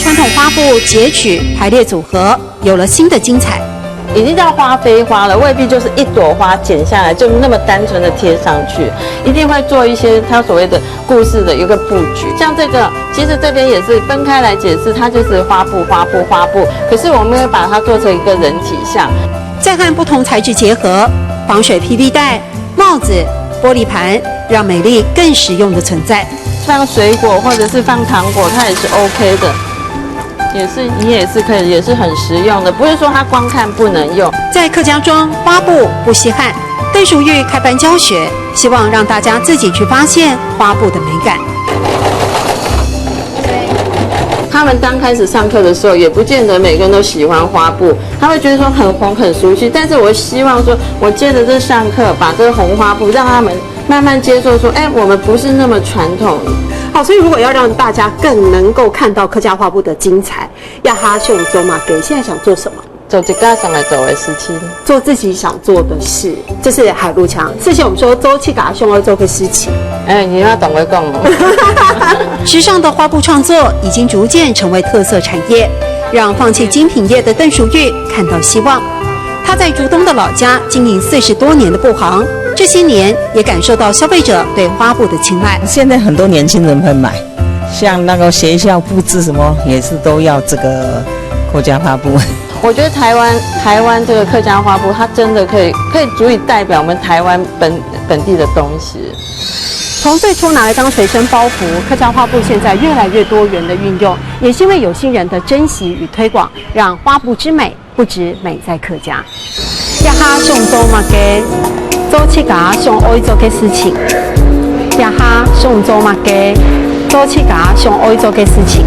传统花布截取排列组合，有了新的精彩。已经叫花飞花了，未必就是一朵花剪下来就那么单纯的贴上去，一定会做一些它所谓的故事的一个布局。像这个，其实这边也是分开来解释，它就是花布，可是我们会把它做成一个人体像，再和不同材质结合，防水 PV 袋、帽子、玻璃盘，让美丽更实用的存在。放水果或者是放糖果，它也是 OK 的。你也是可以，也是很实用的，不是说它光看不能用。在客家庄，花布不稀罕，邓淑玉开班教学，希望让大家自己去发现花布的美感。他们刚开始上课的时候，也不见得每个人都喜欢花布，他会觉得说很红很熟悉。但是我希望说，我接着这上课，把这个红花布让他们慢慢接受说，我们不是那么传统。好，所以如果要让大家更能够看到客家花布的精彩，要哈秀走马给现在想做什么？走这个上来走的事情，做自己想做的事，这是海陆强。之前我们说周七嘎兄要做个事情，你要懂得讲哦。时尚的花布创作已经逐渐成为特色产业，让放弃精品业的邓淑玉看到希望。她在竹东的老家经营40多年的布行，这些年也感受到消费者对花布的青睐。现在很多年轻人会买，像那个学校布置什么也是都要这个客家花布。我觉得台湾这个客家花布，它真的可以足以代表我们台湾本地的东西。从最初拿来当随身包袱，客家花布现在越来越多元的运用，也是因为有心人的珍惜与推广，让花布之美不止美在客家。呀哈上周嘛嘅，做七家上爱做嘅事情。呀哈上周嘛嘅，做七家上爱做嘅事情。